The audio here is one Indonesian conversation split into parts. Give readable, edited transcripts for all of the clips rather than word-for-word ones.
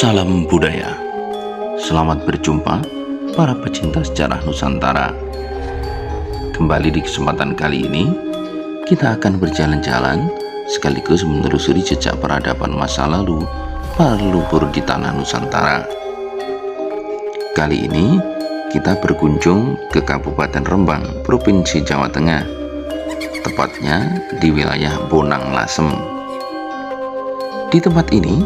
Salam budaya. Selamat berjumpa para pecinta sejarah Nusantara. Kembali di kesempatan kali ini, kita akan berjalan-jalan sekaligus menelusuri jejak peradaban masa lalu para leluhur di tanah Nusantara. Kali ini kita berkunjung ke Kabupaten Rembang, Provinsi Jawa Tengah, tepatnya di wilayah Bonang Lasem. Di tempat ini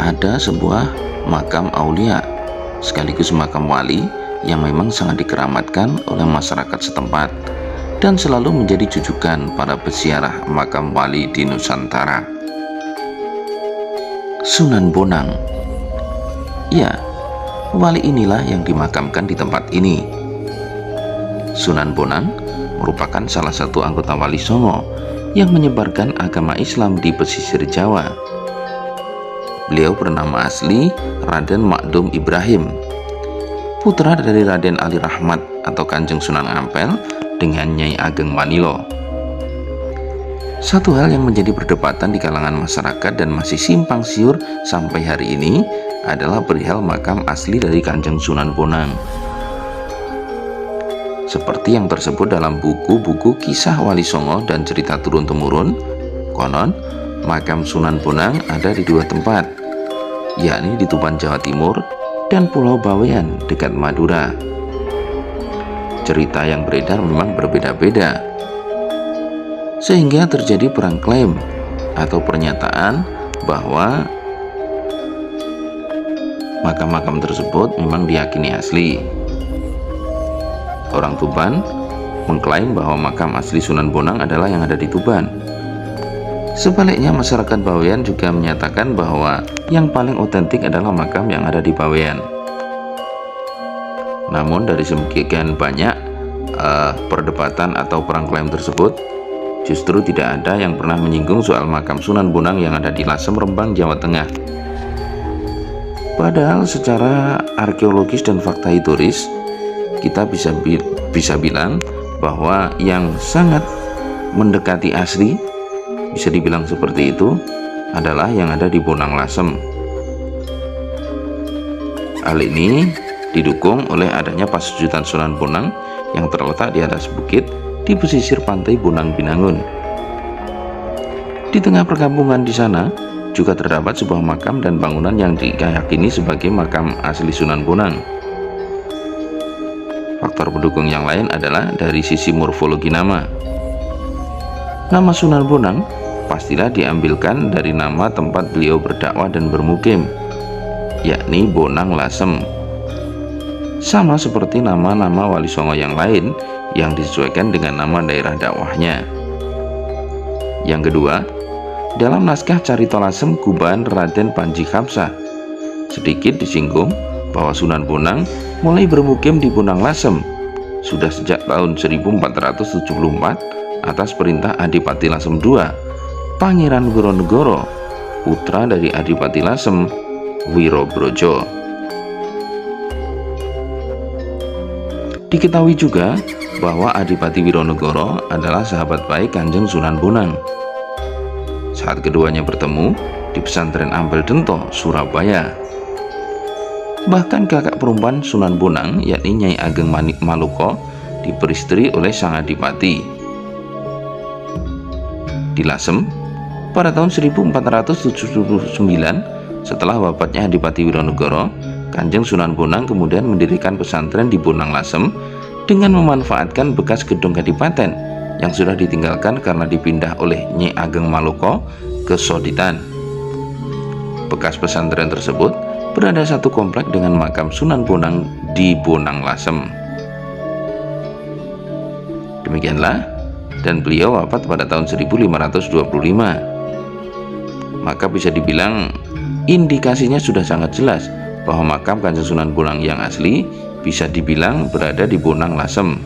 ada sebuah makam aulia sekaligus makam wali yang memang sangat dikeramatkan oleh masyarakat setempat dan selalu menjadi jujukan para peziarah makam wali di Nusantara. Sunan Bonang. Ya, wali inilah yang dimakamkan di tempat ini. Sunan Bonang merupakan salah satu anggota Wali Songo yang menyebarkan agama Islam di pesisir Jawa. Beliau bernama asli Raden Makdum Ibrahim, putra dari Raden Ali Rahmat atau Kanjeng Sunan Ampel dengan Nyai Ageng Manilo. Satu hal yang menjadi perdebatan di kalangan masyarakat dan masih simpang siur sampai hari ini adalah perihal makam asli dari Kanjeng Sunan Bonang. Seperti yang tersebut dalam buku-buku kisah Wali Songo dan cerita turun-temurun, konon makam Sunan Bonang ada di dua tempat, yakni di Tuban, Jawa Timur dan Pulau Bawean dekat Madura. Cerita yang beredar memang berbeda-beda, sehingga terjadi perang klaim atau pernyataan bahwa makam-makam tersebut memang diyakini asli. Orang Tuban mengklaim bahwa makam asli Sunan Bonang adalah yang ada di Tuban. Sebaliknya, masyarakat Bawean juga menyatakan bahwa yang paling otentik adalah makam yang ada di Bawean. Namun dari sekian banyak perdebatan atau perang klaim tersebut, justru tidak ada yang pernah menyinggung soal makam Sunan Bonang yang ada di Lasem, Rembang, Jawa Tengah. Padahal secara arkeologis dan fakta historis, kita bisa bilang bahwa yang sangat mendekati asli, bisa dibilang seperti itu, adalah yang ada di Bonang Lasem. Hal ini didukung oleh adanya pasujutan Sunan Bonang yang terletak di atas bukit di pesisir pantai Bonang Binangun. Di tengah perkampungan di sana juga terdapat sebuah makam dan bangunan yang diyakini sebagai makam asli Sunan Bonang. Faktor pendukung yang lain adalah dari sisi morfologi nama. Nama Sunan Bonang pastilah diambilkan dari nama tempat beliau berdakwah dan bermukim, yakni Bonang Lasem. Sama seperti nama-nama Wali Songo yang lain yang disesuaikan dengan nama daerah dakwahnya. Yang kedua, dalam naskah Carita Lasem Gubahan Raden Panji Kamsah, sedikit disinggung bahwa Sunan Bonang mulai bermukim di Bonang Lasem sudah sejak tahun 1474 atas perintah Adipati Lasem II, Pangeran Wironegoro, putra dari Adipati Lasem, Wirobrojo. Diketahui juga bahwa Adipati Wironegoro adalah sahabat baik Kanjeng Sunan Bonang. Saat keduanya bertemu di pesantren Ampel Dento, Surabaya. Bahkan kakak perempuan Sunan Bonang, yakni Nyai Ageng Maluko, diperistri oleh sang Adipati. Di Lasem, pada tahun 1479, setelah wafatnya Adipati Wironegoro, Kanjeng Sunan Bonang kemudian mendirikan pesantren di Bonang Lasem dengan memanfaatkan bekas gedung kadipaten yang sudah ditinggalkan karena dipindah oleh Nyai Ageng Maluko ke Soditan. Bekas pesantren tersebut berada satu komplek dengan makam Sunan Bonang di Bonang Lasem. Demikianlah, dan beliau wafat pada tahun 1525. Maka bisa dibilang indikasinya sudah sangat jelas bahwa makam Kanjeng Sunan Bonang yang asli bisa dibilang berada di Bonang Lasem.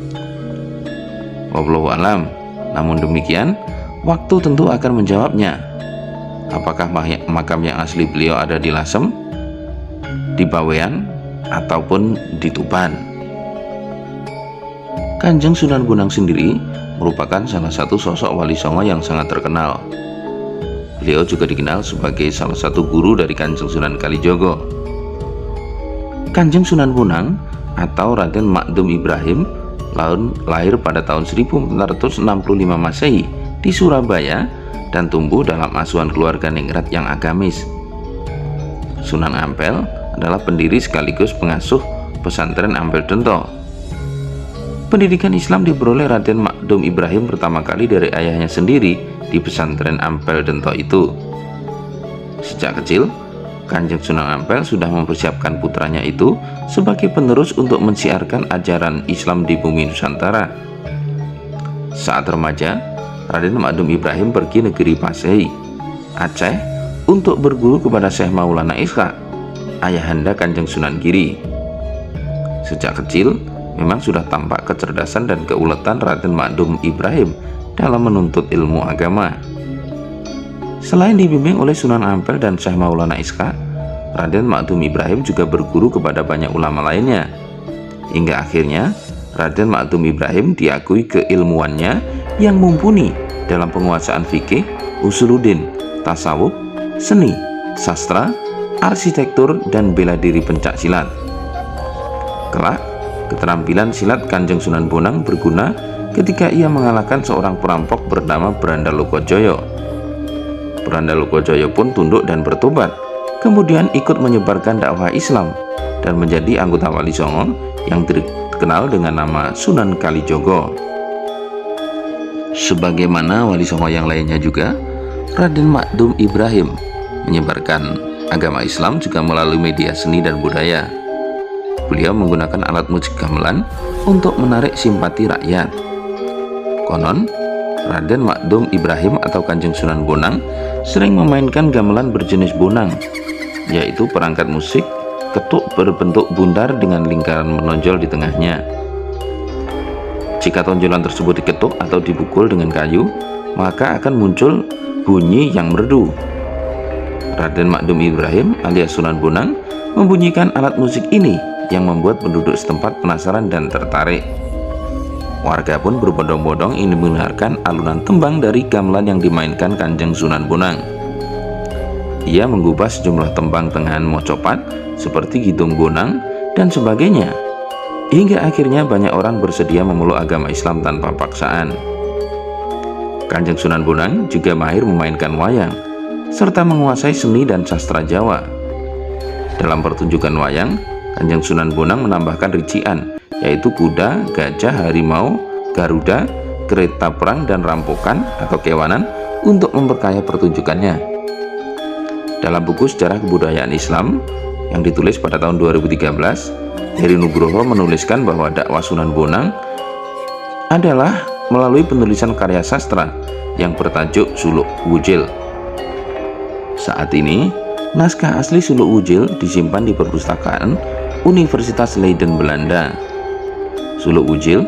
Wallahu alam. Namun demikian, waktu tentu akan menjawabnya. Apakah makam yang asli beliau ada di Lasem, di Bawean, ataupun di Tuban? Kanjeng Sunan Bonang sendiri merupakan salah satu sosok Wali Songo yang sangat terkenal. Beliau juga dikenal sebagai salah satu guru dari Kanjeng Sunan Kalijogo. Kanjeng Sunan Bonang atau Raden Makdum Ibrahim lahir pada tahun 1465 Masehi di Surabaya dan tumbuh dalam asuhan keluarga ningrat yang agamis. Sunan Ampel adalah pendiri sekaligus pengasuh pesantren Ampel Dento. Pendidikan Islam diperoleh Raden Makdum Ibrahim pertama kali dari ayahnya sendiri di pesantren Ampel Dento itu. Sejak kecil, Kanjeng Sunan Ampel sudah mempersiapkan putranya itu sebagai penerus untuk mensiarkan ajaran Islam di bumi Nusantara. Saat remaja, Raden Makdum Ibrahim pergi negeri Pasai, Aceh, untuk berguru kepada Syekh Maulana Ishaq, ayahanda Kanjeng Sunan Giri. Sejak kecil, memang sudah tampak kecerdasan dan keuletan Raden Makdum Ibrahim dalam menuntut ilmu agama. Selain dibimbing oleh Sunan Ampel dan Syekh Maulana Ishaq, Raden Makdum Ibrahim juga berguru kepada banyak ulama lainnya. Hingga akhirnya, Raden Makdum Ibrahim diakui keilmuannya yang mumpuni dalam penguasaan fikih, usuluddin, tasawuf, seni, sastra, arsitektur, dan bela diri pencak silat. Kelak, keterampilan silat Kanjeng Sunan Bonang berguna ketika ia mengalahkan seorang perampok bernama Brandalokojoyo. Brandalokojoyo pun tunduk dan bertobat, kemudian ikut menyebarkan dakwah Islam dan menjadi anggota Wali Songo yang dikenal dengan nama Sunan Kalijogo. Sebagaimana Wali Songo yang lainnya juga, Raden Makdum Ibrahim menyebarkan agama Islam juga melalui media seni dan budaya. Beliau menggunakan alat musik gamelan untuk menarik simpati rakyat. Konon, Raden Makdum Ibrahim atau Kanjeng Sunan Bonang sering memainkan gamelan berjenis bonang, yaitu perangkat musik ketuk berbentuk bundar dengan lingkaran menonjol di tengahnya. Jika tonjolan tersebut diketuk atau dipukul dengan kayu, maka akan muncul bunyi yang merdu. Raden Makdum Ibrahim alias Sunan Bonang membunyikan alat musik ini yang membuat penduduk setempat penasaran dan tertarik. Warga pun berbondong-bondong ingin mendengarkan alunan tembang dari gamelan yang dimainkan Kanjeng Sunan Bonang. Ia menggubah sejumlah tembang tengahan mocopat seperti Gidung Bonang dan sebagainya, hingga akhirnya banyak orang bersedia memeluk agama Islam tanpa paksaan. Kanjeng Sunan Bonang juga mahir memainkan wayang serta menguasai seni dan sastra Jawa. Dalam pertunjukan wayang, Kanjeng Sunan Bonang menambahkan rincian, yaitu kuda, gajah, harimau, garuda, kereta perang, dan rampokan atau kewanan untuk memperkaya pertunjukannya. Dalam buku Sejarah Kebudayaan Islam yang ditulis pada tahun 2013, Heri Nugroho menuliskan bahwa dakwah Sunan Bonang adalah melalui penulisan karya sastra yang bertajuk Suluk Wujil. Saat ini, naskah asli Suluk Wujil disimpan di perpustakaan Universitas Leiden, Belanda. Suluk Wujil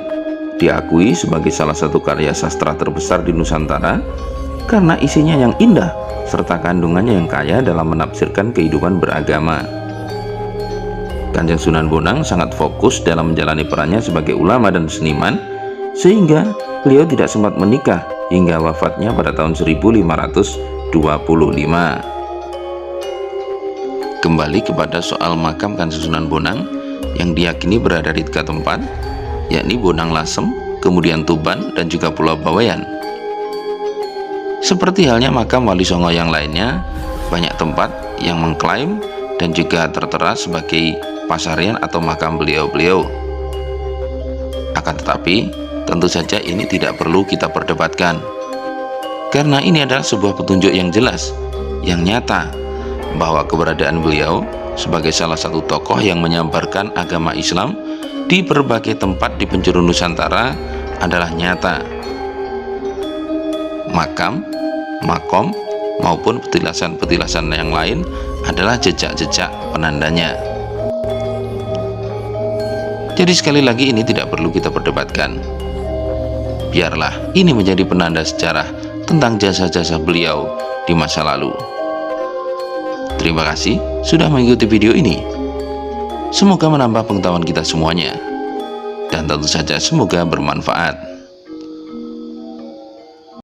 diakui sebagai salah satu karya sastra terbesar di Nusantara karena isinya yang indah serta kandungannya yang kaya dalam menafsirkan kehidupan beragama. Kanjeng Sunan Bonang sangat fokus dalam menjalani perannya sebagai ulama dan seniman, sehingga beliau tidak sempat menikah hingga wafatnya pada tahun 1525. Kembali kepada soal makam Kanjeng Sunan Bonang yang diyakini berada di 3 tempat, yakni Bonang Lasem, kemudian Tuban, dan juga Pulau Bawean. Seperti halnya makam Wali Songo yang lainnya, banyak tempat yang mengklaim dan juga tertera sebagai pasarian atau makam beliau-beliau. Akan tetapi, tentu saja ini tidak perlu kita perdebatkan, karena ini adalah sebuah petunjuk yang jelas, yang nyata, bahwa keberadaan beliau sebagai salah satu tokoh yang menyebarkan agama Islam di berbagai tempat di penjuru Nusantara adalah nyata. Makam, makom, maupun petilasan-petilasan yang lain adalah jejak-jejak penandanya. Jadi sekali lagi ini tidak perlu kita perdebatkan. Biarlah ini menjadi penanda sejarah tentang jasa-jasa beliau di masa lalu. Terima kasih sudah mengikuti video ini. Semoga menambah pengetahuan kita semuanya, dan tentu saja semoga bermanfaat.